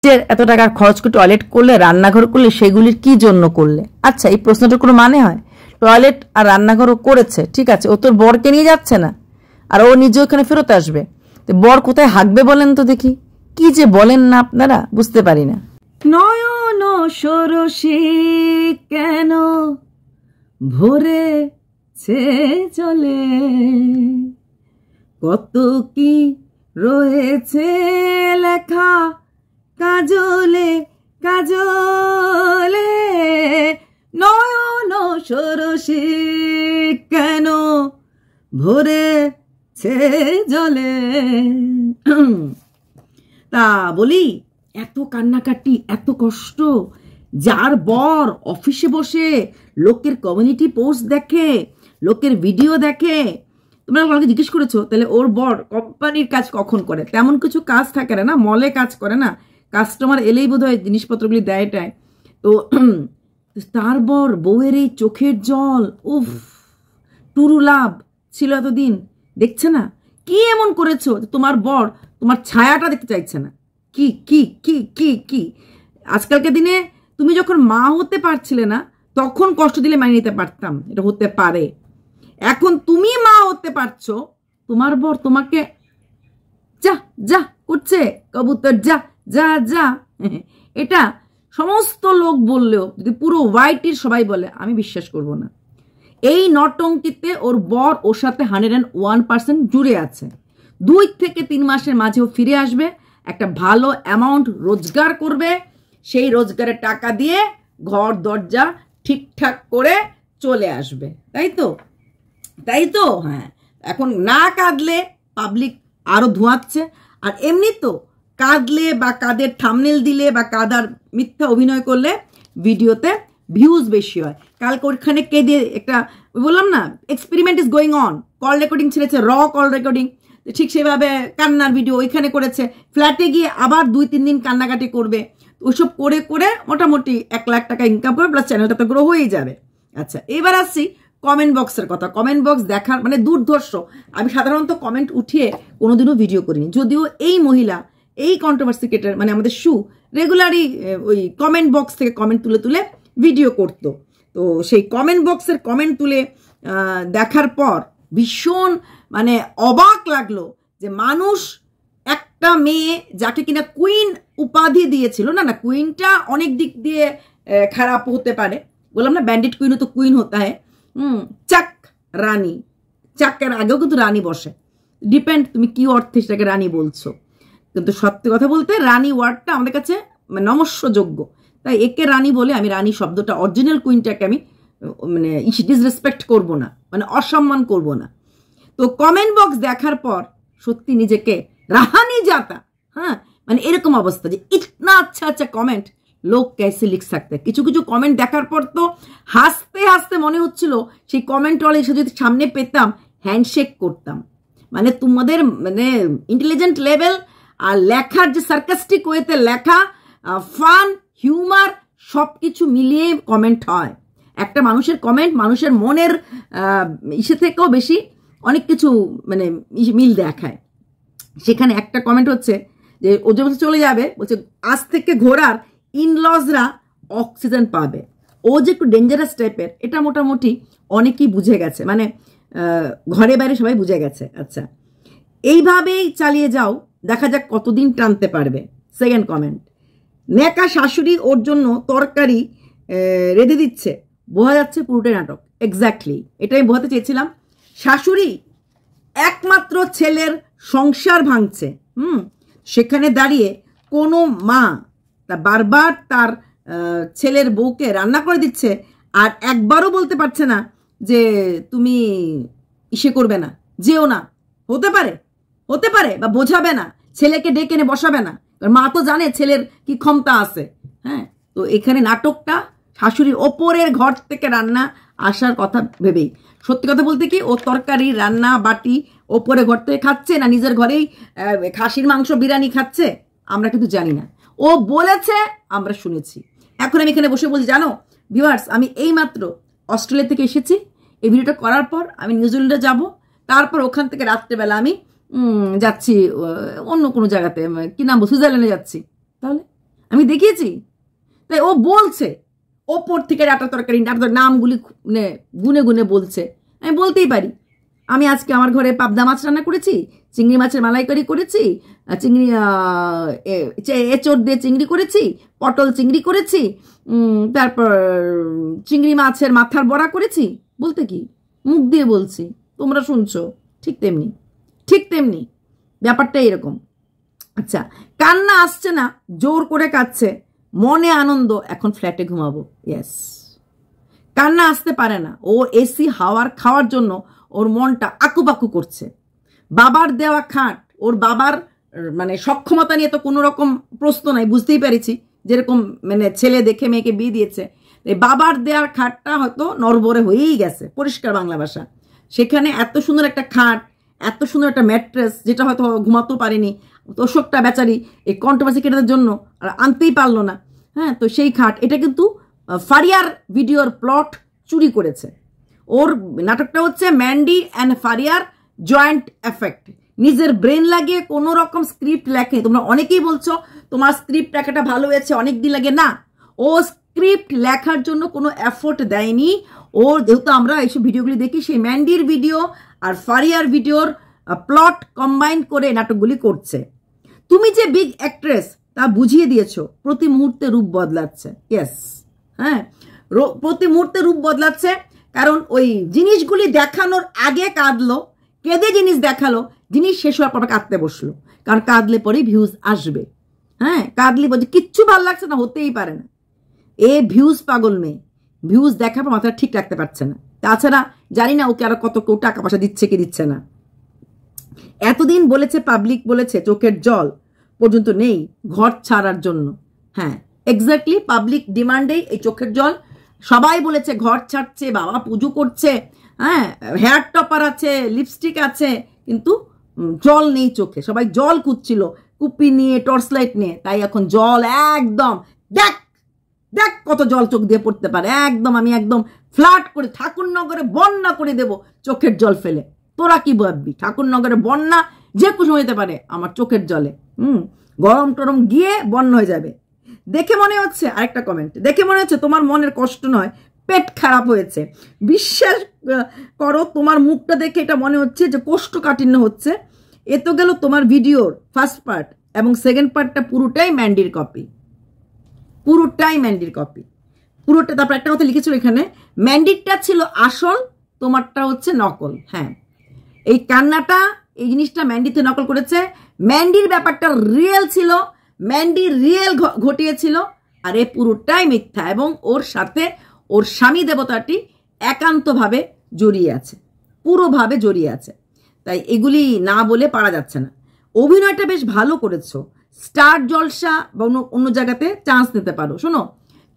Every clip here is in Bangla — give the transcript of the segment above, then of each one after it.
এত টাকা খরচ করে টয়লেট করলে, রান্নাঘর করলে, সেগুলির কি জন্য করলে? আচ্ছা, এই প্রশ্নটার কোনো মানে হয়? টয়লেট আর রান্নাঘরও করেছে, ঠিক আছে, ও তোর বরকে নিয়ে যাচ্ছে না, আর ও নিজে ওখানে ফেরত আসবে, তো বর কোথায় হাঁকবে বলেন তো দেখি? কি যে বলেন না আপনারা, বুঝতে পারি না। নয়ন সরসে কেন ভরেছে জলে, কত কি রয়েছে লেখা কাজলে কাজলে, নয়ন সরসে কেন ভরেছে জলে। তা বলি, এত কান্নাকাটি, এত কষ্ট, যার বর অফিসে বসে লোকের কমিউনিটি পোস্ট দেখে, লোকের ভিডিও দেখে, তোমরা আমাকে জিজ্ঞেস করেছো তাহলে ওর বর কোম্পানির কাজ কখন করে? তেমন কিছু কাজ থাকে না, মলে কাজ করে না, কাস্টমার এলেই বোধ হয় জিনিসপত্রগুলি দেয়টায়। তো তার বর বউয়ের এই চোখের জল, উফ, টুরু লাভ ছিল এতদিন, দেখছে না? কি এমন করেছো তোমার বর তোমার ছায়াটা দেখতে চাইছে না? কি কি কি কি কি আজকালকার দিনে তুমি যখন মা হতে পারছিলে না তখন কষ্ট দিলে মানিয়ে নিতে পারতাম, এটা হতে পারে। এখন তুমি মা হতে পারছো, তোমার বর তোমাকে যা যা করছে, কবুতর যা যা যা। এটা সমস্ত লোক বললেও, যদি পুরো ওয়াইটির সবাই বলে, আমি বিশ্বাস করব না। এই নটঙ্কিতে ওর বর ওর সাথে 101% জুড়ে আছে। 2 থেকে 3 মাসের মাঝে ও ফিরে আসবে, একটা ভালো অ্যামাউন্ট রোজগার করবে, সেই রোজগারের টাকা দিয়ে ঘর দরজা ঠিকঠাক করে চলে আসবে, তাই তো? তাই তো? হ্যাঁ, এখন না কাঁদলে পাবলিক আরো ধোঁয়াচ্ছে, আর এমনি তো কাঁদলে বা কাঁদের থাম্বনেল দিলে বা কাঁদার মিথ্যা অভিনয় করলে ভিডিওতে ভিউজ বেশি হয়। কালকে ওখানে কে দিয়ে একটা বললাম না, experiment is going on, call recording ছেড়েছে, র কল রেকর্ডিং, ঠিক সেভাবে কান্নার ভিডিও ওইখানে করেছে, ফ্ল্যাটে গিয়ে আবার 2-3 দিন কান্নাকাটি করবে, ওইসব করে করে মোটামুটি 1 লাখ টাকা ইনকাম করে, প্লাস চ্যানেলটা তো গ্রো হয়েই যাবে। আচ্ছা, এবার আসছি কমেন্ট বক্সের কথা। কমেন্ট বক্স দেখার মানে দুর্ধর্ষ। আমি সাধারণত কমেন্ট উঠিয়ে কোনোদিনও ভিডিও করিনি, যদিও এই মহিলা, এই কন্ট্রোভার্সি ক্রিয়েটর মানে আমাদের শু রেগুলারই ওই কমেন্ট বক্স থেকে কমেন্ট তুলে তুলে ভিডিও করত। তো সেই কমেন্ট বক্সের কমেন্ট তুলে দেখার পর ভীষণ মানে অবাক লাগলো যে মানুষ একটা মেয়ে যাকে কিনা কুইন উপাধি দিয়েছিল, না না, কুইনটা অনেক দিক দিয়ে খারাপ হতে পারে, বললাম না ব্যান্ডেড কুইনও তো কুইন হতে হয়, চাক রানী, চাকের আগেও কিন্তু রানী বসে, ডিপেন্ড তুমি কি অর্থে সেটাকে রানী বলছো। কিন্তু সত্যি কথা বলতে রানী ওয়ার্ডটা আমাদের কাছে নমস্যযোগ্য, তাই একে রানী বলে আমি রানী শব্দটা, অরিজিনাল কুইনটাকে আমি মানে ডিসরেসপেক্ট করবো না, মানে অসম্মান করব না। তো কমেন্ট বক্স দেখার পর সত্যি নিজেকে রাহানি যাতা, হ্যাঁ, মানে এরকম অবস্থা যে ইতনা আচ্ছা আচ্ছা কমেন্ট লোক कैसे লিখ सकते। কিছু কিছু কমেন্ট দেখার পর তো হাসতে হাসতে মনে হচ্ছিল সেই কমেন্ট ওয়ালা এসে যদি সামনে পেতাম হ্যান্ডশেক করতাম। মানে তোমাদের মানে ইন্টেলিজেন্ট লেভেল আর লেখার যে সার্কাস্টিক ওয়েতে লেখা, ফান, হিউমার সব কিছু মিলিয়ে কমেন্ট হয়। একটা মানুষের কমেন্ট মানুষের মনের ইসে থেকেও বেশি অনেক কিছু মানে মিল দেখায়। সেখানে একটা কমেন্ট হচ্ছে যে ও যখন চলে যাবে, বলছে আজ থেকে ঘোড়ার ইনলজরা অক্সিজেন পাবে। ও যে একটু ডেঞ্জারাস টাইপের, এটা মোটামুটি অনেকেই বুঝে গেছে, মানে ঘরে বাইরে সবাই বুঝে গেছে। আচ্ছা, এইভাবেই চালিয়ে যাও, দেখা যাক কতদিন টানতে পারবে। সেকেন্ড কমেন্ট, নেকা শাশুড়ি ওর জন্য তরকারি রেঁধে দিচ্ছে, বোঝা যাচ্ছে পুরোটাই নাটক। এক্স্যাক্টলি এটাই বোঝাতে চেয়েছিলাম। শাশুড়ি একমাত্র ছেলের সংসার ভাঙছে, সেখানে দাঁড়িয়ে কোনো মা তা বারবার তার ছেলের বউকে রান্না করে দিচ্ছে, আর একবারও বলতে পারছে না যে তুমি ইসে করবে না, যেও না, হতে পারে বা বোঝাবে না, ছেলেকে ডেকে এনে বসাবে না, মা তো জানে ছেলের কি ক্ষমতা আছে। হ্যাঁ, তো এখানে নাটকটা শাশুড়ির ওপরের ঘর থেকে রান্না আসার কথা ভেবেই। সত্যি কথা বলতে কি, ও তরকারি রান্না বাটি ওপরে ঘর থেকে খাচ্ছে না নিজের ঘরেই খাসির মাংস বিরিয়ানি খাচ্ছে, আমরা কিন্তু জানি না। ও বলেছে, আমরা শুনেছি। এখন আমি এখানে বসে বলছি, জানো ভিউয়ার্স, আমি এইমাত্র অস্ট্রেলিয়া থেকে এসেছি, এই ভিডিওটা করার পর আমি নিউজিল্যান্ডে যাব, তারপর ওখান থেকে রাত্রেবেলা আমি যাচ্ছি অন্য কোনো জায়গাতে, কি নাম, সুইজারল্যান্ডে যাচ্ছি। তাহলে আমি দেখিয়েছি? তাই ও বলছে ওপর থেকে ডাটা তরকারি নামগুলি গুনে গুনে বলছে, আমি বলতেই পারি। আমি আজকে আমার ঘরে পাবদা মাছ রান্না করেছি, চিংড়ি মাছের মালাইকারি করেছি, চিংড়ি এঁচড় দিয়ে চিংড়ি করেছি, পটল চিংড়ি করেছি, তারপর চিংড়ি মাছের মাথার বড়া করেছি। বলতে কি, মুখ দিয়ে বলছি, তোমরা শুনছো। ঠিক তেমনি ব্যাপারটা এরকম। আচ্ছা, কান্না আসছে না, জোর করে কাঁদছে, মনে আনন্দ, এখন ফ্ল্যাটে ঘুমাবো। ইয়েস, কান্না আসতে পারে না, ও এসি হাওয়ার খাওয়ার জন্য ওর মনটা আকুপাকু করছে। বাবার দেওয়া খাট, ওর বাবার মানে সক্ষমতা নিয়ে তো কোনো রকম প্রশ্ন নাই, বুঝতেই পেরেছি, যেরকম মানে ছেলে দেখে মেয়েকে বিয়ে দিয়েছে, বাবার দেওয়ার খাটটা হয়তো নড়বড়ে হয়েই গেছে, পরিষ্কার বাংলা ভাষা। সেখানে এত সুন্দর একটা খাট, এত সুন্দর একটা ম্যাট্রেস, যেটা হয়তো ঘুমাতেও পারেনি, তোষকটা বেচারি এই কন্ট্রোভার্সি কেটাদের জন্য আর আনতেই পারলো না। হ্যাঁ, তো সেই খাট, এটা কিন্তু ফারিয়ার ভিডিওর প্লট চুরি করেছে। ওর নাটকটা হচ্ছে ম্যান্ডি অ্যান্ড ফারিয়ার জয়েন্ট এফেক্ট। নিজের ব্রেন লাগিয়ে কোনো রকম স্ক্রিপ্ট লেখে। তোমরা অনেকেই বলছো তোমার স্ক্রিপ্ট লেখাটা ভালো হয়েছে, অনেক দিন লাগে না। ও স্ক্রিপ্ট লেখার জন্য কোনো এফোর্ট দেয়নি। ওর যেহেতু আমরা এইসব ভিডিওগুলি দেখি, সেই ম্যান্ডির ভিডিও আর ফারিয়ার ভিডিওর প্লট কম্বাইন করে নাটকগুলি করছে। তুমি যে বিগ অ্যাক্ট্রেস তা বুঝিয়ে দিয়েছো, প্রতি মুহূর্তে রূপ বদলাচ্ছে। ইয়েস, হ্যাঁ, প্রতি মুহূর্তে রূপ বদলাচ্ছে, কারণ ওই জিনিসগুলি দেখানোর আগে কাঁদলো, কেঁদে জিনিস দেখালো, জিনিস শেষ হওয়ার পর কাঁদতে বসলো, কারণ কাঁদলে পরেই ভিউজ আসবে। হ্যাঁ, কাঁদলে বলছে কিচ্ছু ভালো লাগছে না, হতেই পারে না। এ ভিউজ পাগল মেয়ে, ভিউজ দেখার পর মাথাটা ঠিক রাখতে পারছে না। তাছাড়া জানি না ওকে আরো কত কেউ টাকা পয়সা দিচ্ছে কি দিচ্ছে না। এতদিন বলেছে, পাবলিক বলেছে চোখের জল পর্যন্ত নেই ঘর ছাড়ার জন্য। হ্যাঁ, এক্স্যাক্টলি পাবলিক ডিমান্ডেই এই চোখের জল। সবাই বলেছে ঘর ছাড়ছে, বাবা পুজো করছে, হ্যাঁ, হেয়ার টপার আছে, লিপস্টিক আছে, কিন্তু জল নেই চোখে। সবাই জল খুঁজছিল কুপি নিয়ে, টর্চ লাইট নিয়ে, তাই এখন জল একদম দেখ দেখ কত জল চোখ দিয়ে পড়তে পারে, একদম আমি একদম ফ্লাট করে ঠাকুরনগরে বন্যা করে দেব চোখের জল ফেলে। তোরা কি ভাববি ঠাকুরনগরে বন্যা যে কোনো হতে পারে আমার চোখের জলে? গরম টরম গিয়ে বন্যা হয়ে যাবে। দেখে মনে হচ্ছে, আরেকটা কমেন্ট, দেখে মনে হচ্ছে তোমার মনের কষ্ট নয়, পেট খারাপ হয়েছে। বিশ্বাস করো, তোমার মুখটা দেখে এটা মনে হচ্ছে যে কোষ্ঠকাঠিন্য হচ্ছে। এ তো গেল তোমার ভিডিওর ফার্স্ট পার্ট, এবং সেকেন্ড পার্টটা পুরোটাই ম্যান্ডির কপি, পুরোটাই ম্যান্ডির কপি, পুরোটা। তারপর একটা কথা লিখেছিল এখানে, ম্যান্ডিরটা ছিল আসল, তোমারটা হচ্ছে নকল। হ্যাঁ, এই কান্নাটা, এই জিনিসটা ম্যান্ডিতে নকল করেছে। ম্যান্ডির ব্যাপারটা রিয়েল ছিল, ম্যান্ডি রিয়েল ঘটিয়েছিল, আর এ পুরোটাই মিথ্যা, এবং ওর সাথে ওর স্বামী দেবতাটি একান্তভাবে জড়িয়ে আছে, পুরোভাবে জড়িয়ে আছে। তাই এগুলি না বলে পারা যাচ্ছে না। অভিনয়টা বেশ ভালো করেছো, স্টার জলসা বা অন্য জায়গাতে চান্স নিতে পারো। শোনো,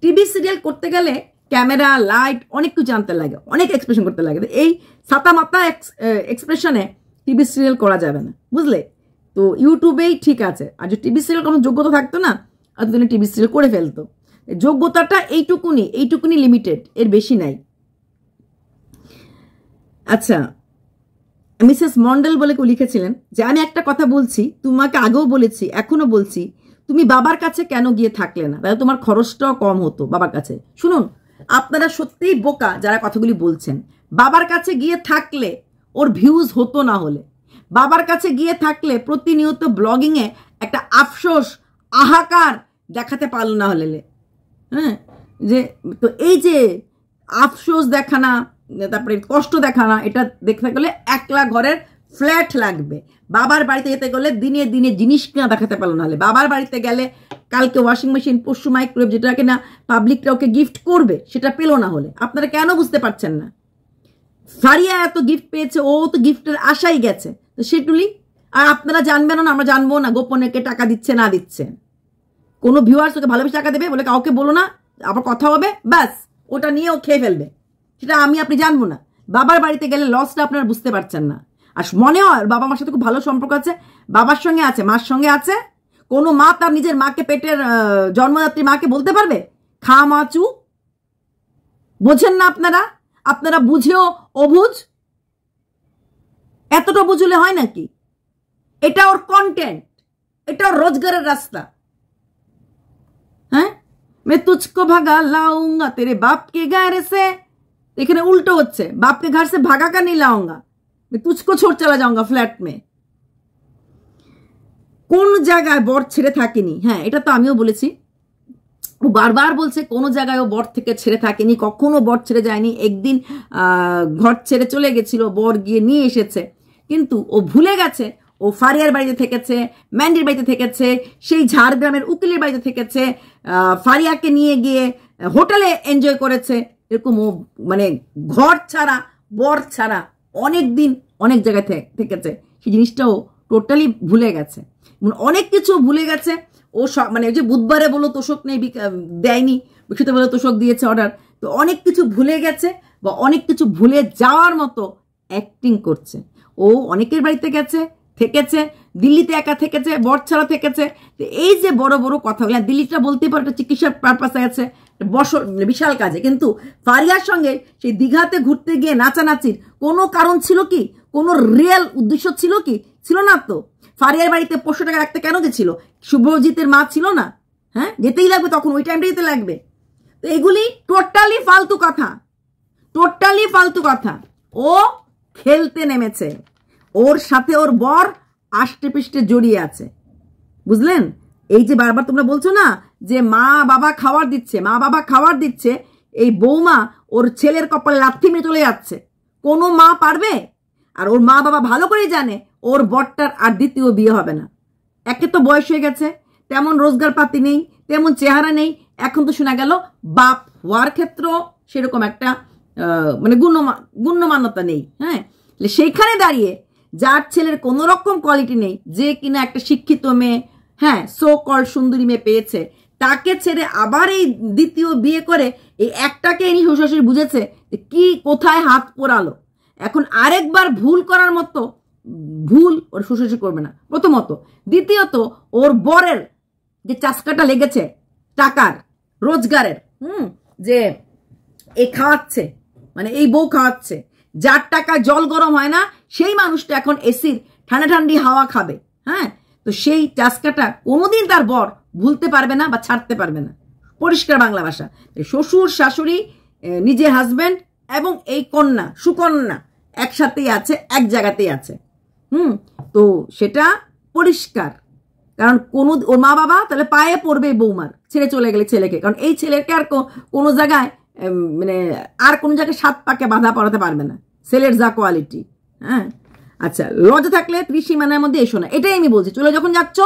টিভি সিরিয়াল করতে গেলে ক্যামেরা, লাইট, অনেক কিছু জানতে লাগে, অনেক এক্সপ্রেশন করতে লাগে। এই সাতা মাতা এক্সপ্রেশনে টিভি সিরিয়াল করা যাবে না, বুঝলে? তো ইউটিউবেই ঠিক আছে। আর যে টিভি সিরিয়াল কোনো যোগ্যতা থাকতো না, আর তুমি টিভি সিরিয়াল করে ফেলতো। যোগ্যতাটা এইটুকুনি লিমিটেড, এর বেশি নাই। আচ্ছা, মিসেস মন্ডল বলে কেউ লিখেছিলেন যে আমি একটা কথা বলছি, তোমাকে আগেও বলেছি, এখনো বলছি, তুমি বাবার কাছে কেন গিয়ে থাকলে না, তাহলে তোমার খরচটাও কম হতো বাবার কাছে। শুনুন, আপনারা সত্যিই বোকা যারা কথাগুলি বলছেন। বাবার কাছে গিয়ে থাকলে ওর ভিউজ হতো না হলে, বাবার কাছে গিয়ে থাকলে প্রতিনিয়ত ব্লগিংয়ে একটা আফসোস, আহাকার দেখাতে পারল না হলে। হ্যাঁ, যে তো এই যে আফসোস দেখানা, তারপরে কষ্ট দেখানা, এটা দেখতে গেলে একলা ঘরের ফ্ল্যাট লাগবে। বাবার বাড়িতে যেতে গেলে দিনে দিনে জিনিস কিনা দেখাতে পারলো না হলে, বাবার বাড়িতে গেলে কালকে ওয়াশিং মেশিন, পরশু মাইক্রোওয়েভ, যেটা কিনা পাবলিকটা ওকে গিফট করবে, সেটা পেলো না হলে। আপনারা কেন বুঝতে পারছেন না? ফারিয়া এত গিফট পেয়েছে, ও তো গিফটের আশাই গেছে, তো সেটুলি। আর আপনারা জানবেন না, আমরা জানবো না গোপনে কে টাকা দিচ্ছে না দিচ্ছে। কোনো ভিউয়ার্স ওকে ভালোবেসে টাকা দেবে বলে কাউকে বলো না, আবার কথা হবে, ব্যাস ওটা নিয়ে ও খেয়ে ফেলবে, সেটা আপনি জানবো না। বাবার বাড়িতে গেলে লসটা আপনারা বুঝতে পারছেন না। আর মনে হয় বাবা মার সাথে খুব ভালো সম্পর্ক আছে, বাবার সঙ্গে আছে, মার সঙ্গে আছে। কোনো মা তার নিজের মাকে, পেটের জন্মদাত্রী মাকে বলতে পারবে খা মা চু? বোঝেন না আপনারা? আপনারা বুঝেও অবুঝ, এতটা বুঝলে হয় নাকি? এটা ওর কন্টেন্ট, এটা ওর রোজগারের রাস্তা। मैं तुझको भगा लाऊंगा तेरे बाप के घर से, এখানে উল্টো হচ্ছে, বাপকে ঘর से भागा कर नहीं लाऊंगा, मैं तुझको छोड़ चला जाऊंगा फ्लैट में। কোন জায়গায় বর ছেড়ে থাকেনি, হ্যাঁ এটা তো আমিও বলেছি, ও বারবার বলছে কোনো জায়গায় ও বর থেকে ছেড়ে থাকেনি, কখনো বর ছেড়ে যায়নি। একদিন ঘর ছেড়ে চলে গেছিল, বর গিয়ে নিয়ে এসেছে, কিন্তু ও ভুলে গেছে ও ফারিয়ার বাড়িতে থেকেছে, ম্যান্ডির বাড়িতে থেকেছে, সেই ঝাড়গ্রামের উকিলের বাড়িতে থেকেছে, ফারিয়াকে নিয়ে গিয়ে হোটেলে এনজয় করেছে। এরকম ও মানে ঘর ছাড়া বর ছাড়া অনেক দিন অনেক জায়গায় থেকেছে, সেই জিনিসটা ও টোটালি ভুলে গেছে, অনেক কিছু ভুলে গেছে ও। মানে যে বুধবারে বলো তোষক নেই দেয়নি, বৃহস্পতিবার তোষক দিয়েছে অর্ডার, তো অনেক কিছু ভুলে গেছে বা অনেক কিছু ভুলে যাওয়ার মতো অ্যাক্টিং করছে। ও অনেকের বাড়িতে গেছে, থেকেছে, দিল্লিতে একা থেকেছে, বর ছাড়া থেকেছে। এই যে বড় বড় কথাগুলো, দিল্লিটা বলতে পারো একটা চিকিৎসার পারপাসে আছে, বিশাল কাজে, কিন্তু ফারিয়ার সঙ্গে সেই দীঘাতে ঘুরতে গিয়ে নাচানাচির কোনো কারণ ছিল কি, কোনো রিয়েল উদ্দেশ্য ছিল কি? ছিল না তো। ফারিয়ার বাড়িতে 500 টাকা রাখতে কেন গেছিল? শুভজিতের মা ছিল না? হ্যাঁ, যেতেই লাগবে, তখন ওই টাইমটা যেতে লাগবে। তো এগুলি টোটালি ফালতু কথা, টোটালি ফালতু কথা। ও খেলতে নেমেছে, ওর সাথে ওর বর আষ্টে পৃষ্ঠে জড়িয়ে আছে, বুঝলেন? এই যে বারবার তোমরা বলছো না যে মা বাবা খাবার দিচ্ছে, মা বাবা খাবার দিচ্ছে, এই বৌমা ওর ছেলের কপালে লাথি মেরে চলে যাচ্ছে। কোনো মা পারবে? আর ওর মা বাবা ভালো করেই জানে ওর বরটার আর দ্বিতীয় বিয়ে হবে না। একে তো বয়স হয়ে গেছে, তেমন রোজগার পাতি নেই, তেমন চেহারা নেই, এখন তো শোনা গেল বাপ হওয়ার ক্ষেত্রেও সেরকম একটা মানে গুণ্যমান্যতা নেই। হ্যাঁ, সেইখানে দাঁড়িয়ে যার ছেলের কোনো রকম কোয়ালিটি নেই, যে কিনা একটা শিক্ষিত মেয়ে, হ্যাঁ সো কল সুন্দরী মেয়ে পেয়েছে, তাকে ছেড়ে আবার এই দ্বিতীয় বিয়ে করে এই একটাকে ইনি শ্বশুর বুঝেছে কি কোথায় হাত পোড়ালো। এখন আরেকবার ভুল করার মতো ভুল ওর শ্বশুর করবে না, প্রথমত। দ্বিতীয়ত ওর বরের যে চাষকাটা লেগেছে টাকার রোজগারের, যে এ খাওয়াচ্ছে, মানে এই বউ খাওয়াচ্ছে, যার টাকা জল গরম হয় না সেই মানুষটা এখন এসির ঠান্ডা ঠান্ডি হাওয়া খাবে। হ্যাঁ, তো সেই চাষকাটা কোনোদিন তার বর ভুলতে পারবে না বা ছাড়তে পারবে না। পরিষ্কার বাংলা ভাষা। শ্বশুর শাশুড়ি, নিজের হাজবেন্ড এবং এই কন্যা সুকন্যা একসাথেই আছে, এক জায়গাতেই আছে। তো সেটা পরিষ্কার, কারণ ওর মা বাবা তাহলে পায়ে পড়বে বৌমার, ছেড়ে চলে গেলে ছেলেকে, কারণ এই ছেলেকে আর কোনো জায়গায় মানে আর কোনো জায়গায় 7 পাকে বাধা পড়াতে পারবে না, ছেলের যা কোয়ালিটি। হ্যাঁ, আচ্ছা, লজ্জা থাকলে ত্রিসীমানার মধ্যে এসো না, এটাই আমি বলছি। চলে যখন যাচ্ছ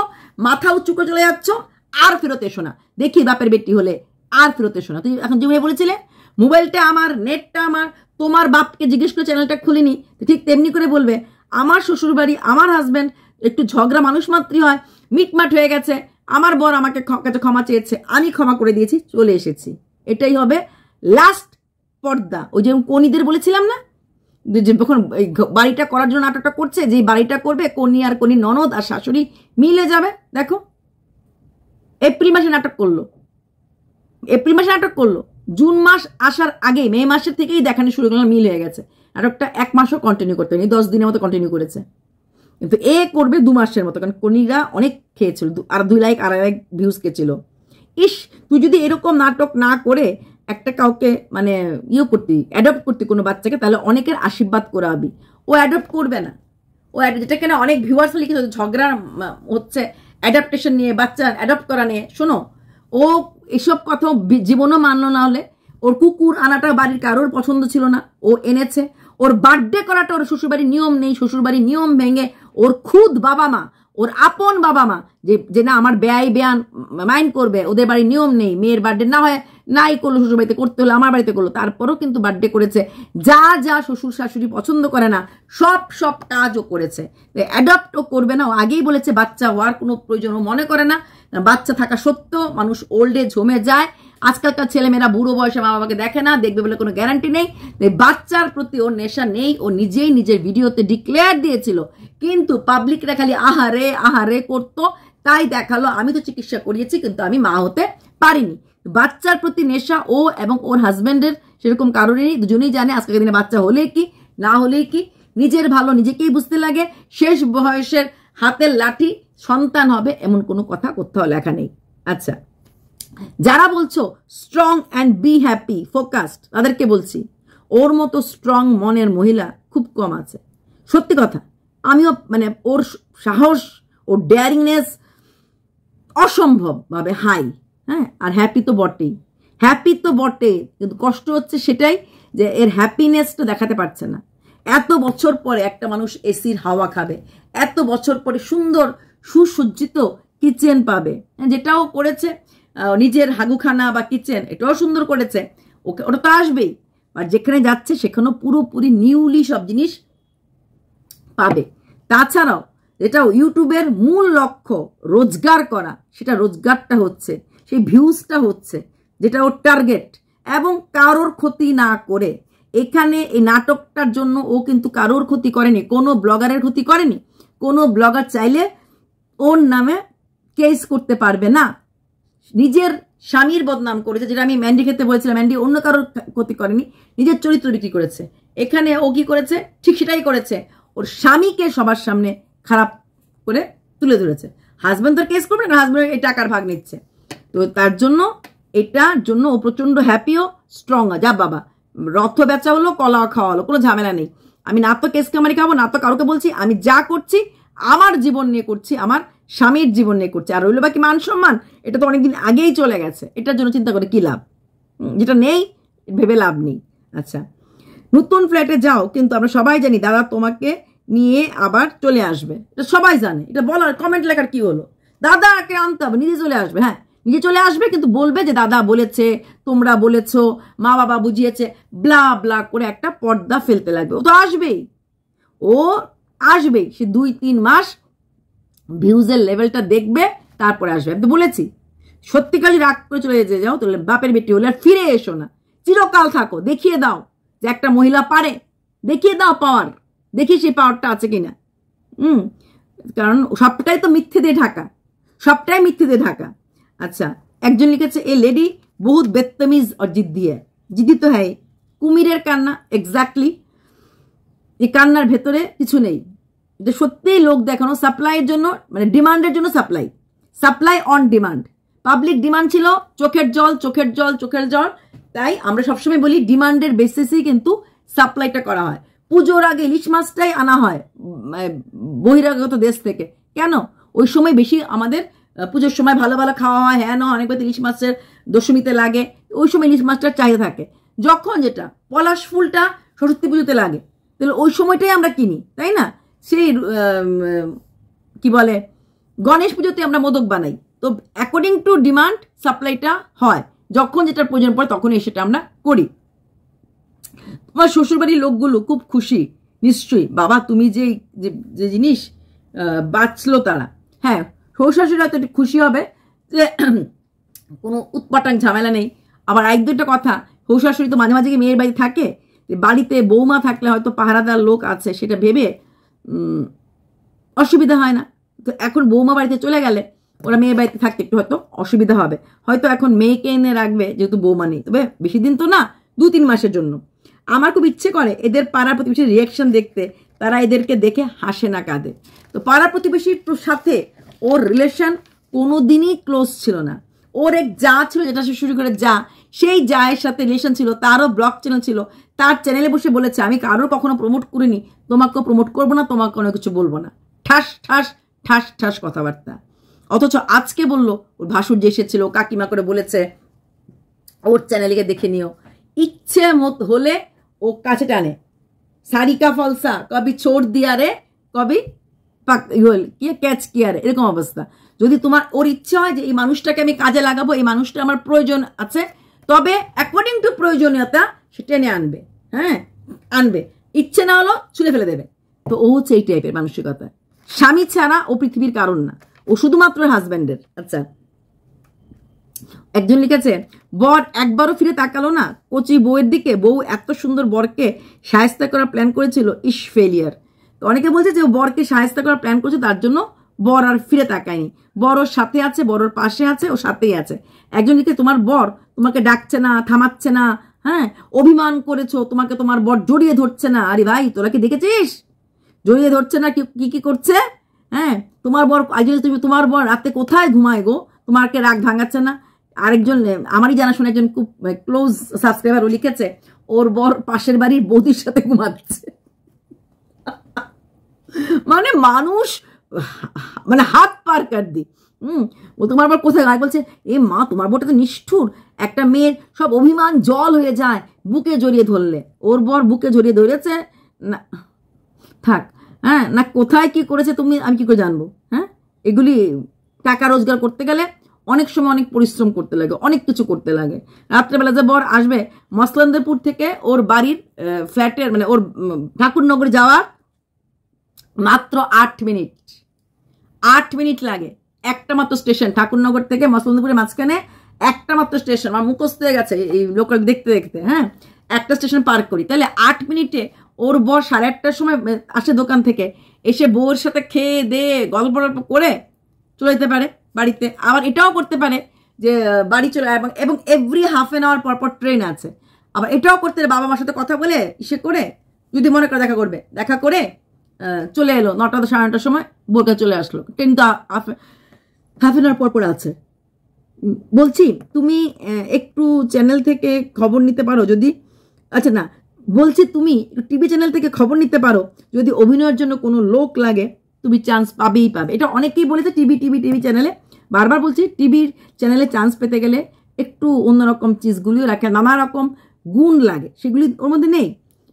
মাথা উঁচু করে চলে যাচ্ছ, আর ফেরত এসো না। দেখি বাপের বেটি হলে আর ফেরত এসো না। তুই এখন যেভাবে বলেছিলে মোবাইলটা আমার, নেটটা আমার, তোমার বাপকে জিজ্ঞেস করে চ্যানেলটা খুলিনি, ঠিক তেমনি করে বলবে আমার শ্বশুর বাড়ি, আমার হাজব্যান্ড একটু ঝগড়া মানুষ মাত্রই হয়, মিটমাট হয়ে গেছে, আমার বর আমাকে কাছে ক্ষমা চেয়েছে, আমি ক্ষমা করে দিয়েছি, চলে এসেছি। এটাই হবে লাস্ট পর্দা। ওই যে কনিদের বলেছিলাম না, যখন বাড়িটা করার জন্য নাটকটা করছে, যে বাড়িটা করবে কনি আর কনি ননদ আর শাশুড়ি মিলে যাবে। দেখো এপ্রিল মাসে নাটক করলো, এপ্রিল মাসে নাটক করলো, জুন মাস আসার আগে মে মাসের থেকেই দেখানো শুরু করলো, মিল হয়ে গেছে। নাটকটা 1 মাসও কন্টিনিউ করতে হয়নি, 10 দিনের মতো কন্টিনিউ করেছে। কিন্তু এ করবে 2 মাসের মতো, কারণ কনিরা অনেক খেয়েছিল, আর 2 লাইক 2.5 লাইক ভিউজ খেয়েছিল। ইস, তুই যদি এরকম নাটক না করে একটা কাউকে মানে করতি, অ্যাডপ্ট করতি কোনো বাচ্চাকে, তাহলে অনেকের আশীর্বাদ করাবি। ও অ্যাডপ্ট করবে না। ও যেটা কেন অনেক ভিউয়ার্স লিখেছে ঝগড়া হচ্ছে অ্যাডাপ্টেশন নিয়ে, বাচ্চা অ্যাডপ্ট করা নিয়ে। শোনো, ও এসব কথা জীবনও মানলো না। হলে ওর কুকুর আনাটা বাড়ির কারোর পছন্দ ছিল না, ও এনেছে। ওর বার্থডে করাটা ওর শ্বশুরবাড়ির নিয়ম নেই, শ্বশুরবাড়ির নিয়ম ভেঙে ওর খুদ বাবা মা, ওর আপন বাবা মা যে না আমার বেয়ান মাইন্ড করবে, ওদের বাড়ির নিয়ম নেই, মেয়ের বার্থডে না হয় নাই করলো, শ্বশুর বাড়িতে করতে হলো, আমার বাড়িতে করলো, তারপরও কিন্তু বার্থডে করেছে। যা যা শ্বশুর শাশুড়ি পছন্দ করে না সব কাজও করেছে। অ্যাডপ্টও করবে না। ও আগেই বলেছে বাচ্চা হওয়ার কোনো প্রয়োজন ও মনে করে না। বাচ্চা থাকা সত্ত্বেও মানুষ ওল্ড এজ হোমে যায়। আজকালকার ছেলেমেয়েরা বুড়ো বয়সে মা বাবাকে দেখে না, দেখবে বলে কোনো গ্যারান্টি নেই। বাচ্চার প্রতি ওর নেশা নেই। ও নিজেই নিজের ভিডিওতে ডিক্লেয়ার দিয়েছিল, কিন্তু পাবলিকরা খালি আহারে আহারে করতো, তাই দেখালো আমি তো চিকিৎসা করিয়েছি কিন্তু আমি মা হতে পারিনি। বাচ্চার প্রতি নেশা ও এবং ওর হাজবেন্ডের সেরকম কারণেই, দুজনেই জানে আজকের দিনে বাচ্চা হলে কি না হলে কি, নিজের ভালো নিজেকেই বুঝতে লাগে। শেষ বয়সের হাতের লাঠি সন্তান হবে এমন কোনো কথা কোথাও লেখা নেই। আচ্ছা, যারা বলছো strong and be happy focused, তাদেরকে বলছি ওর মতো স্ট্রং মনের মহিলা খুব কম আছে। সত্যি কথা, আমিও মানে ওর সাহস, ওর ডেয়ারিংনেস অসম্ভবভাবে হাই। হ্যাঁ, আর হ্যাপি তো বটেই, হ্যাপি তো বটে, কিন্তু কষ্ট হচ্ছে সেটাই যে এর হ্যাপিনেসটা দেখাতে পারছে না। এত বছর পরে একটা মানুষ এসির হাওয়া খাবে, এত বছর পরে সুন্দর সুসজ্জিত কিচেন পাবে, যেটাও করেছে নিজের হাগুখানা বা কিচেন, এটাও সুন্দর করেছে, ওকে ওটা তো আসবেই। আর যেখানে যাচ্ছে সেখানেও পুরোপুরি নিউলি সব জিনিস পাবে। তাছাড়াও এটাও ইউটিউবের মূল লক্ষ্য রোজগার করা, সেটা রোজগারটা হচ্ছে, সেই ভিউজটা হচ্ছে, যেটা ওর টার্গেট, এবং কারোর ক্ষতি না করে। এখানে এই নাটকটার জন্য ও কিন্তু কারোর ক্ষতি করেনি, কোনো ব্লগারের ক্ষতি করেনি। কোনো ব্লগার চাইলে ওর নামে কেস করতে পারবে না। নিজের স্বামীর বদনাম করেছে, যেটা আমি ম্যান্ডি ক্ষেত্রে বলেছিলাম, ম্যান্ডি অন্য কারোর ক্ষতি করেনি, নিজের চরিত্র বিক্রি করেছে। এখানে ও কি করেছে, ঠিক সেটাই করেছে, ওর স্বামীকে সবার সামনে খারাপ করে তুলে ধরেছে। হাজব্যান্ড তো কেস করবে না, হাজব্যান্ড এই টাকার ভাগ নিচ্ছে, তো তার জন্য এটার জন্য ও প্রচন্ড হ্যাপিও স্ট্রং। যা বাবা, রথ বেচা হলো, কলা খাওয়া হলো, কোনো ঝামেলা নেই। আমি না তো কেস কামারি খাবো, না তো কারোকে বলছি, আমি যা করছি আমার জীবন নিয়ে করছি, আমার স্বামীর জীবন নিয়ে করছি। আর রইল বাকি মান সম্মান, এটা তো অনেকদিন আগেই চলে গেছে, এটার জন্য চিন্তা করে কি লাভ, যেটা নেই ভেবে লাভ নেই। আচ্ছা, নতুন ফ্ল্যাটে যাও, কিন্তু আমরা সবাই জানি দাদা তোমাকে নিয়ে আবার চলে আসবে, এটা সবাই জানে, এটা বলার কমেন্ট লেখার কি হলো, দাদাকে আনতে হবে, নিজে চলে আসবে। হ্যাঁ, নিজে চলে আসবে, কিন্তু বলবে যে দাদা বলেছে, তোমরা বলেছো, মা বাবা বুঝিয়েছে, ব্লা ব্লা করে একটা পর্দা ফেলতে লাগবে। ও তো আসবেই, ও আসবেই, সে 2-3 মাস ভিউজের লেভেলটা দেখবে, তারপরে আসবে। আমি তো বলেছি, সত্যিকার যদি রাগ করে চলে যেতে যাও, তাহলে বাপের বেটি হলে আর ফিরে এসো না, চিরকাল থাকো, দেখিয়ে দাও যে একটা মহিলা পারে, দেখিয়ে দাও পাওয়ার, দেখি সেই পাওয়ারটা আছে কিনা। কারণ সবটাই তো মিথ্যে দিয়ে ঢাকা, সবটাই মিথ্যে দিয়ে ঢাকা। আচ্ছা, একজন লিখেছে এ লেডি বহুত বেদতমিজ আর জিদ্দি है। জিদ্দি তো হ্যাঁ, কুমিরের কান্না, এক্স্যাক্টলি। এই কান্নার ভেতরে কিছু নেই, যে সত্যিই লোক দেখানো, সাপ্লাইয়ের জন্য, মানে ডিমান্ডের জন্য supply, supply on demand. Public demand ছিল চোখের জল, চোখের জল, চোখের জল। তাই আমরা সবসময় বলি ডিমান্ডের বেসিসেই কিন্তু সাপ্লাইটা করা হয়। পুজোর আগে ইলিশ মাছটাই আনা হয় বহিরাগত দেশ থেকে। কেন? ওই সময় বেশি আমাদের পুজোর সময় ভালো ভালো খাওয়া হয়, হ্যাঁ না, অনেকবার ইলিশ মাছের দশমীতে লাগে, ওই সময় ইলিশ মাছটার চাহিদা থাকে। যখন যেটা পলাশ ফুলটা সরস্বতী পুজোতে লাগে, তাহলে ওই সময়টাই আমরা কিনি, তাই না? সেই কি বলে, গণেশ পুজোতে আমরা মোদক বানাই। তো অ্যাকর্ডিং টু ডিমান্ড সাপ্লাইটা হয়, যখন যেটার প্রয়োজন পড়ে তখনই সেটা আমরা করি। তোমার শ্বশুরবাড়ির লোকগুলো খুব খুশি নিশ্চয়ই, বাবা তুমি যে জিনিস বাঁচলো তারা। হ্যাঁ, শ্বশুররা তো একটু খুশি হবে যে কোনো উৎপাটাং ঝামেলা নেই। আবার 1-2টা কথা, শ্বশুর তো মাঝে মাঝে মেয়ের বাড়ি থাকে, বাড়িতে বৌমা থাকলে হয়তো পাহারাদার লোক আছে সেটা ভেবে অসুবিধা হয় না। তো এখন বৌমা বাড়িতে চলে গেলে ওরা মেয়ের বাড়িতে থাকতে একটু হয়তো অসুবিধা হবে, হয়তো এখন মেয়েকে এনে রাখবে যেহেতু বৌমা নেই, তবে বেশি দিন তো না, 2-3 মাসের জন্য। আমার খুব ইচ্ছে করে এদের পাড়া প্রতিবেশীর রিয়াকশন দেখতে, তারা এদেরকে দেখে হাসে না কাঁদে। তো পাড়া প্রতিবেশীর সাথে ওর রিলেশন কোনোদিনই ক্লোজ ছিল না। ওর এক যা ছিল, যেটা সে শুরু করে যা, সেই জায়ের সাথে রিলেশন ছিল, তারও ব্লগ চ্যানেল ছিল, তার চ্যানেলে বসে বলেছে আমি কারোর কখনো প্রমোট করিনি, তোমাকেও প্রমোট করবো না, তোমাকে কোনো কিছু বলবো না। ঠাস ঠাস ঠাস ঠাস কথাবার্তা। অথচ আজকে বললো ওর ভাসুর যে এসেছিল, কাকিমা করে বলেছে ওর চ্যানেলকে দেখে নিও, ইচ্ছে মত হলে ও কাছে টানে। সারিকা ফলসা কবি ছোড় দিয়া রে, কবি ক্যাচ কিয়া রে, এরকম অবস্থা। যদি তোমার ওর ইচ্ছে হয় যে এই মানুষটাকে আমি কাজে লাগাবো, এই মানুষটা আমার প্রয়োজন আছে, তবে অ্যাকর্ডিং টু প্রয়োজনীয়তা সে টেনে আনবে। হ্যাঁ, আনবে, ইচ্ছে না হলো ছুলে ফেলে দেবে। তো ও হচ্ছে এই টাইপের মানসিকতা। স্বামী ছাড়া ও পৃথিবীর কারণ না, ও শুধুমাত্র হাজব্যান্ডের। আচ্ছা, একজন লিখেছে বর একবারও ফিরে তাকালো না কচি বউয়ের দিকে, বউ এত সুন্দর বরকে শায়েস্তা করার প্ল্যান করেছিল, ইস ফেলিয়ার। তো অনেকে বলছে যে বরকে শায়েস্তা করার প্ল্যান করেছে, তার জন্য বর আর ফিরে তাকায়নি, বর ওর সাথে আছে, বড়র পাশে আছে, ও সাথেই আছে। একজন লিখে তোমার বর তোমাকে ডাকছে না, থামাচ্ছে না, হ্যাঁ অভিমান করেছো, তোমাকে তোমার বর জড়িয়ে ধরছে না। আরে ভাই, তোরা কি দেখেছিস জড়িয়ে ধরছে না কি কি করছে? হ্যাঁ, তোমার বর আজ তুমি, তোমার বর রাতে কোথায় ঘুমায় গো, তোমাকে রাগ ভাঙাচ্ছে না? আরেকজন আমারই জানাশোনা একজন খুব ক্লোজ সাবস্ক্রাইবার ও লিখেছে ওর বর পাশের বাড়ির বৌদির সাথে ঘুমাচ্ছে। মানে মানুষ মানে হাত পার কাট দি। ও তোমার বর কোথায় গায়ে বলছে এ মা তোমার বরটা তো নিষ্ঠুর, একটা মেয়ের সব অভিমান জল হয়ে যায় বুকে জড়িয়ে ধরলে। ওর বর বুকে জড়িয়ে ধরেছে না, থাক। হ্যাঁ, না কোথায় কি করেছে তুমি আমি কি করে জানবো? হ্যাঁ, এগুলি টাকা রোজগার করতে গেলে অনেক সময় অনেক পরিশ্রম করতে লাগে, অনেক কিছু করতে লাগে। রাত্রেবেলা যে বর আসবে মসলন্দেরপুর থেকে ওর বাড়ির ফ্ল্যাটের মানে ওর ঠাকুরনগর যাওয়ার মাত্র 8 মিনিট, 8 মিনিট লাগে। একটা মাত্র স্টেশন, ঠাকুরনগর থেকে মসলন্দপুরের মাঝখানে একটা মাত্র স্টেশন। আমার মুখস্থ হয়ে গেছে এই লোক দেখতে দেখতে। হ্যাঁ, একটা স্টেশন পার করি, তাহলে 8 মিনিটে ওর বর 8:30টার সময় আসে দোকান থেকে, এসে বউর সাথে খেয়ে দিয়ে গল্প গল্প করে চলে যেতে পারে বাড়িতে। আবার এটাও করতে পারে যে বাড়ি চলে, এবং এভরি হাফ অ্যান আওয়ার পর পর ট্রেন আছে। আবার এটাও করতে বাবা মার সাথে কথা বলে ইসে করে যদি মনে করে দেখা করবে, দেখা করে চলে এলো 9টা 9:30টার সময় বোরকা চলে আসলো। ট্রেন তো হাফ অ্যান আওয়ার পর পর আছে। বলছি তুমি একটু চ্যানেল থেকে খবর নিতে পারো যদি, আচ্ছা না বলছি তুমি টিভি চ্যানেল থেকে খবর নিতে পারো যদি অভিনয়ের জন্য কোনো লোক লাগে তুমি চান্স পাবেই পাবে। এটা অনেকেই বলেছে টিভি চ্যানেলে। বারবার বলছি টিভির চ্যানেলে চান্স পেতে গেলে একটু অন্যরকম চিজগুলিও রাখে, নানা রকম গুণ লাগে, সেগুলি ওর মধ্যে নেই।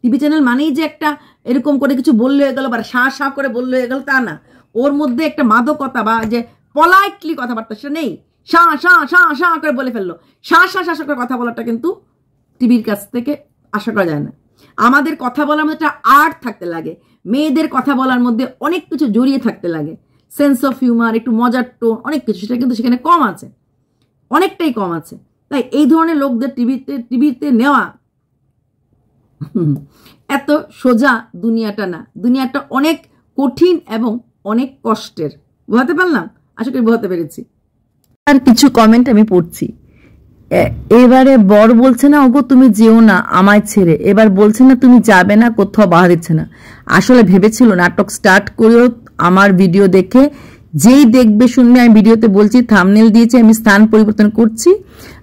টিভি চ্যানেল মানেই যে একটা এরকম করে কিছু বললে হয়ে গেল বা শাঁ করে বললে হয়ে গেল তা না। ওর মধ্যে একটা মাদকতা বা যে পলাইটলি কথাবার্তা সেটা নেই। শাঁ করে বলে ফেললো, শাঁ করে কথা বলাটা কিন্তু টিভির কাছ থেকে আশা করা যায় না। আমাদের কথা বলার মধ্যে একটা আর্ট থাকতে লাগে, মেয়েদের কথা বলার মধ্যে অনেক কিছু জড়িয়ে থাকতে লাগে, সেন্স অফ হিউমার, একটু মজার টোন, অনেক কিছু, সেটা কিন্তু সেখানে কম আছে, অনেকটাই কম আছে। তাই এই ধরনের লোকদের টিভিতে নেওয়া এত সোজা দুনিয়াটা না, দুনিয়াটা অনেক কঠিন এবং অনেক কষ্টের। বোঝাতে পারলাম? আশা করি বোঝাতে পেরেছি। আর কিছু কমেন্ট আমি পড়ছি। এবারে বর বলছে না ওগো তুমি যেও না আমায় ছেড়ে, এবার বলছে না তুমি যাবে না, কোথাও বাধা দিচ্ছে না। আসলে ভেবেছিল নাটক স্টার্ট করেও আমার ভিডিও দেখে যেই দেখবে শুনবে, আমি ভিডিওতে বলছি থাম্বনেল দিয়েছি আমি স্থান পরিবর্তন করছি,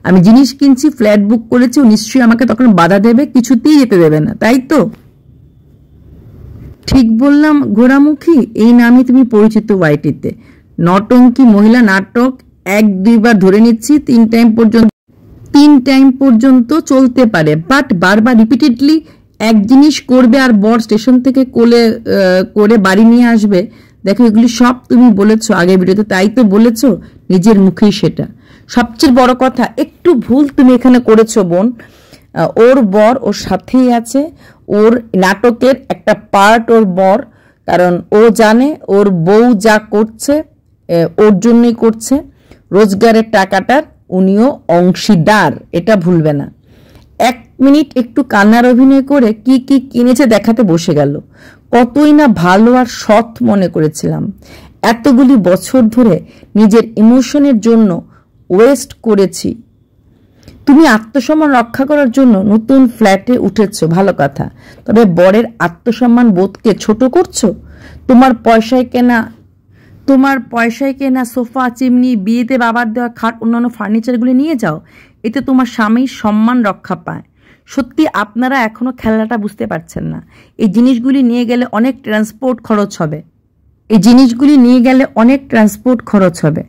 আমি জিনিস কিনছি, ফ্ল্যাট বুক করেছি, ও নিশ্চয়ই আমাকে তখন বাধা দেবে, কিছুতেই যেতে দেবে না, তাই তো? ঠিক বললাম ঘোড়ামুখী? এই নামে তুমি পরিচিত ওয়াইটিতে। নটঙ্কি মহিলা নাটক 1-2 বার ধরে নিচ্ছি, 3 টাইম পর্যন্ত চলতে পারে, বাট বারবার রিপিটেডলি এক জিনিস করবে আর বর স্টেশন থেকে কোলে করে বাড়ি নিয়ে আসবে। দেখো এগুলি সব তুমি বলেছো আগের ভিডিওতে, তাই তো বলেছো নিজের মুখেই। সেটা সবচেয়ে বড় কথা। একটু ভুল তুমি এখানে করেছো বোন। ওর বর ওর সাথেই আছে, ওর নাটকের একটা পার্ট ওর বর, কারণ ও জানে ওর বউ যা করছে ওর জন্যই করছে, রোজগারের টাকাটার উনিও অংশীদার, এটা ভুলবে না। 1 মিনিট একটু কান্নার অভিনয় করে কি কি কিনেছে দেখাতে বসে গেল। কতই না ভালো আর সৎ মনে করেছিলাম। এতগুলি বছর ধরে নিজের ইমোশনের জন্য ওয়েস্ট করেছি। তুমি আত্মসম্মান রক্ষা করার জন্য নতুন ফ্ল্যাটে উঠেছো, ভালো কথা, তবে বরের আত্মসম্মান বোধকে ছোট করছো। তোমার পয়সায় কেনা সোফা, চিমনি, বিয়েতে বাবার দেওয়া খাট, অন্যান্য ফার্নিচারগুলি নিয়ে যাও, এতে তোমার স্বামীর সম্মান রক্ষা পায়। সত্যি আপনারা এখনো খেলাটা বুঝতে পারছেন না। এই জিনিসগুলি নিয়ে গেলে অনেক ট্রান্সপোর্ট খরচ হবে,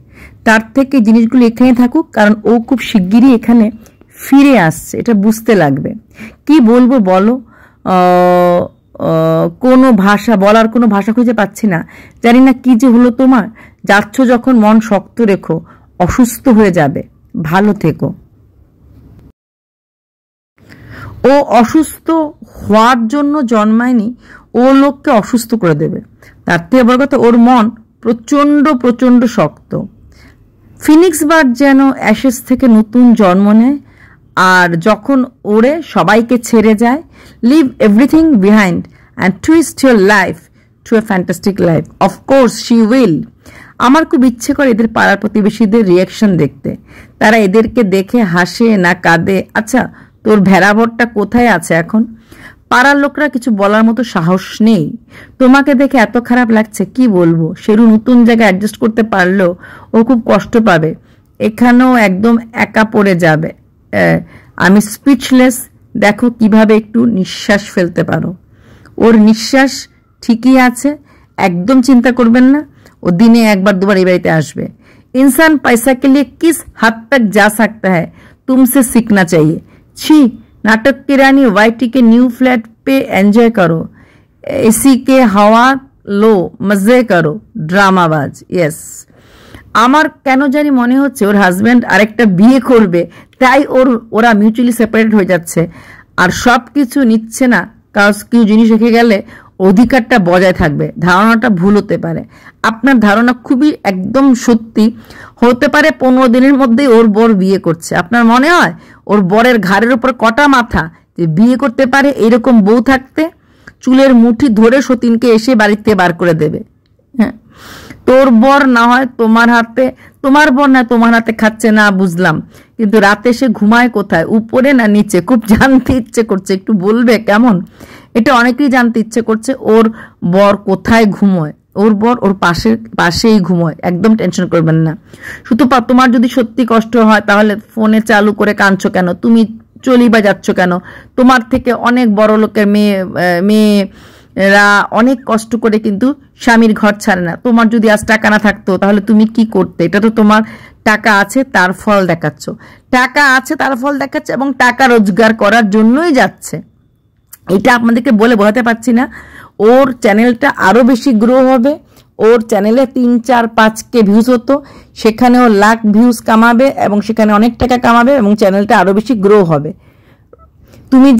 তার থেকে জিনিসগুলি এখানে থাকুক, কারণ ও খুব শিগগিরই এখানে ফিরে আসছে, এটা বুঝতে লাগবে। কি বলবো বলো, বলার কোনো ভাষা খুঁজে পাচ্ছি না। জানি না কি যে হলো তোমার। যাচ্ছ যখন মন শক্ত রেখো, অসুস্থ হয়ে যাবে, ভালো থেকো। ও অসুস্থ হওয়ার জন্য জন্মায়নি, ও লোককে অসুস্থ করে দেবে। তার থেকে বড় কথা ওর মন প্রচন্ড শক্ত। ফিনিক্স বার্ড যেন অ্যাশেস থেকে নতুন জন্ম নেয়, আর যখন ওড়ে সবাইকে ছেড়ে যায়, leave everything behind and twist your life to a fantastic life. Of course she will. আমার খুব ইচ্ছে করে এদের পাড়ার প্রতিবেশীদের রিয়াকশন দেখতে, তারা এদেরকে দেখে হাসে না কাঁদে। আচ্ছা তোর ভেড়াভরটা কোথায় আছে এখন? পাড়ার লোকরা কিছু বলার মতো সাহস নেই। তোমাকে দেখে এত খারাপ লাগছে কি বলবো। শেরু নতুন জায়গায় অ্যাডজাস্ট করতে পারলেও ও খুব কষ্ট পাবে, এখানেও একদম একা পড়ে যাবে। আমি স্পিচলেস। দেখো কিভাবে একটু নিঃশ্বাস ফেলতে পারো। ওর নিঃশ্বাস ঠিকই আছে, একদম চিন্তা করবেন না। ও দিনে একবার দুবার এই বাড়িতে আসবে। इंसान पैसा के लिए किस हद तक जा सकता है तुमसे सीखना चाहिए। छी, नाटक की रानी वाईटी के न्यू फ्लैट पे एंजॉय करो, एसी के हवा लो, मजे करो, ड्रामाबाज। यस, আমার কেন জানি মনে হচ্ছে ওর হাজব্যান্ড আরেকটা বিয়ে করবে, তাই ওরা মিউচুয়ালি সেপারেট হয়ে যাচ্ছে আর সব কিছু নিচ্ছে না। কারণ কেউ জিনিস রেখে গেলে অধিকারটা বজায় থাকবে। ধারণাটা ভুল হতে পারে, আপনার ধারণা খুবই একদম সত্যি হতে পারে। 15 দিনের মধ্যেই ওর বর বিয়ে করছে। আপনার মনে হয় ওর বরের ঘাড়ের উপর কটা মাথা যে বিয়ে করতে পারে এরকম বউ থাকতে? চুলের মুঠি ধরে সতীনকে এসে বাড়িতে বার করে দেবে। হ্যাঁ, তোর বর না হয় তোমার হাতে, তোমার বর না তোমার হাতে খাচ্ছে না বুঝলাম, কিন্তু রাতে সে ঘুমায় কোথায়, উপরে না নিচে? খুব জানতে ইচ্ছে করছে, একটু বলবে কেমন? এটা অনেকেই জানতে ইচ্ছে করছে ওর বর কোথায় ঘুমোয়। ওর বর ওর পাশেই ঘুমোয়, একদম টেনশন করবেন না। শুধু তোমার যদি সত্যি কষ্ট হয় তাহলে ফোনে চালু করে কাঁদছো কেন? তুমি চলি বা যাচ্ছ কেন? তোমার থেকে অনেক বড় লোকের মেয়েরা অনেক কষ্ট করে কিন্তু স্বামীর ঘর ছাড়ে না। তোমার যদি আজ টাকা না থাকতো তাহলে তুমি কি করতে? এটা তো তোমার টাকা আছে তার ফল দেখাচ্ছ, টাকা আছে তার ফল দেখাচ্ছে এবং টাকা রোজগার করার জন্যই যাচ্ছে। এটা আপনাদেরকে বলে বোঝাতে পারছি না। ওর চ্যানেলটা আরো বেশি গ্রো হবে। ওর চ্যানেলে 3, 4, 5K ভিউজ হতো, সেখানে ও লাখ ভিউজ কামাবে এবং সেখানে অনেক টাকা কামাবে এবং চ্যানেলটা আরো বেশি গ্রো হবে। তুমি